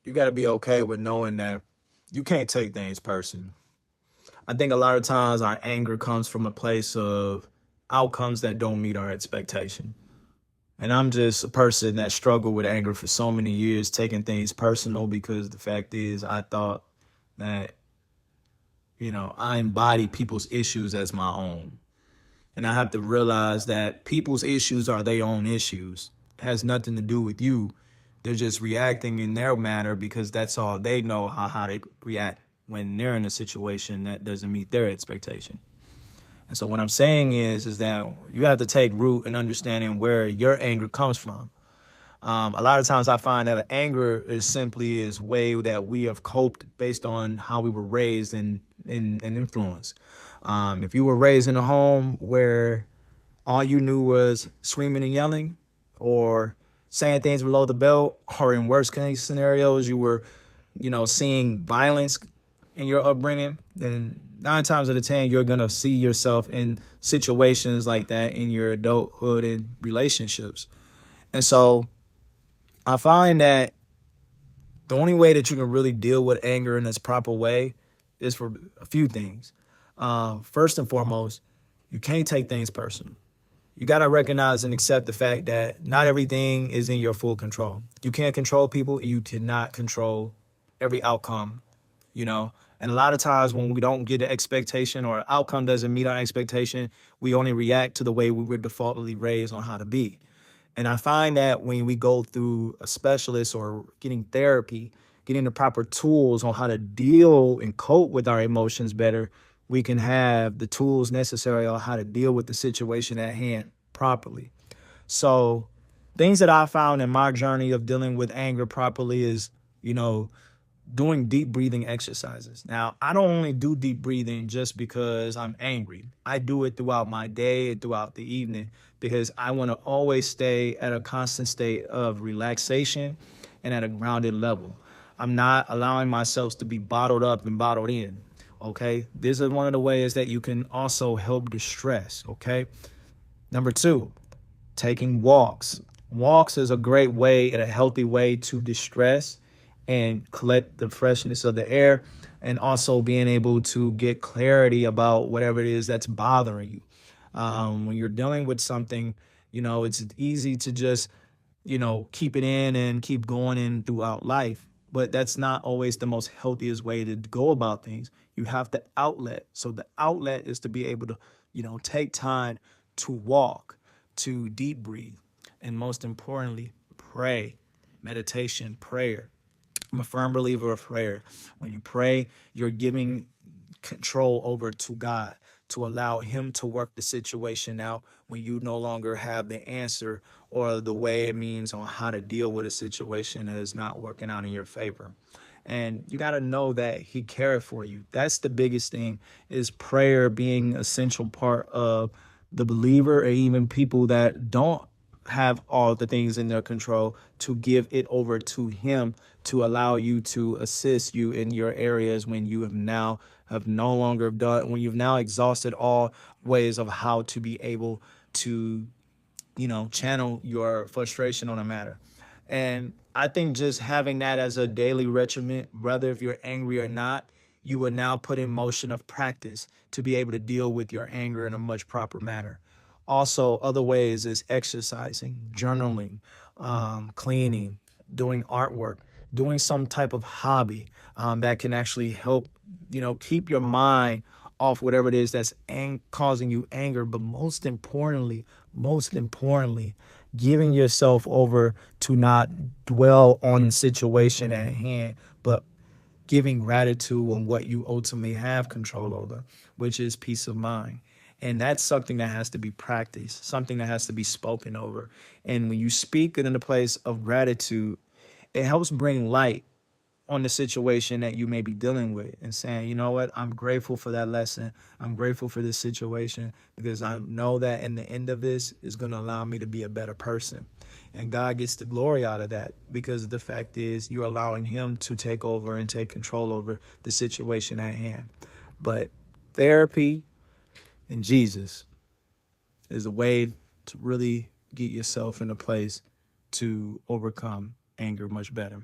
you got to be okay with knowing that you can't take things personal. I think a lot of times our anger comes from a place of outcomes that don't meet our expectation. And I'm just a person that struggled with anger for so many years, taking things personal because the fact is, I thought that, I embody people's issues as my own. And I have to realize that people's issues are their own issues. It has nothing to do with you. They're just reacting in their manner because that's all they know how they react when they're in a situation that doesn't meet their expectation. And so what I'm saying is that you have to take root in understanding where your anger comes from. A lot of times I find that anger is simply is way that we have coped based on how we were raised and influenced. If you were raised in a home where all you knew was screaming and yelling or saying things below the belt, or in worst case scenarios, you were, seeing violence in your upbringing, then 9 times out of 10, you're going to see yourself in situations like that in your adulthood and relationships. And so I find that the only way that you can really deal with anger in this proper way is for a few things. First and foremost, you can't take things personal. You got to recognize and accept the fact that not everything is in your full control. You can't control people. You cannot control every outcome, you know. And a lot of times when we don't get the expectation or outcome doesn't meet our expectation, we only react to the way we were defaultly raised on how to be. And I find that when we go through a specialist or getting therapy, getting the proper tools on how to deal and cope with our emotions better, we can have the tools necessary on how to deal with the situation at hand properly. So, things that I found in my journey of dealing with anger properly is, you know, doing deep breathing exercises. Now, I don't only do deep breathing just because I'm angry. I do it throughout my day and throughout the evening because I want to always stay at a constant state of relaxation and at a grounded level. I'm not allowing myself to be bottled up and bottled in. Okay. This is one of the ways that you can also help distress. Okay. Number two, taking walks. Walks is a great way and a healthy way to distress and collect the freshness of the air and also being able to get clarity about whatever it is that's bothering you. When you're dealing with something, it's easy to just, keep it in and keep going in throughout life. But that's not always the most healthiest way to go about things. You have the outlet. So the outlet is to be able to, take time to walk, to deep breathe, and most importantly, pray. Meditation, prayer. I'm a firm believer of prayer. When you pray, you're giving control over to God to allow Him to work the situation out when you no longer have the answer or the way it means on how to deal with a situation that is not working out in your favor. And you got to know that He cared for you. That's the biggest thing, is prayer being an essential part of the believer, or even people that don't have all the things in their control, to give it over to Him to allow you to assist you in your areas when you have no longer done, when you've now exhausted all ways of how to be able to, channel your frustration on a matter. And I think just having that as a daily regimen, whether if you're angry or not, you will now put in motion of practice to be able to deal with your anger in a much proper manner. Also, other ways is exercising, journaling, cleaning, doing artwork, doing some type of hobby that can actually help, keep your mind off whatever it is that's causing you anger. But most importantly, giving yourself over to not dwell on the situation at hand, but giving gratitude on what you ultimately have control over, which is peace of mind. And that's something that has to be practiced, something that has to be spoken over. And when you speak it in a place of gratitude, it helps bring light on the situation that you may be dealing with and saying, you know what, I'm grateful for that lesson. I'm grateful for this situation because I know that in the end of this is going to allow me to be a better person. And God gets the glory out of that because the fact is you're allowing Him to take over and take control over the situation at hand. But therapy and Jesus is a way to really get yourself in a place to overcome anger much better.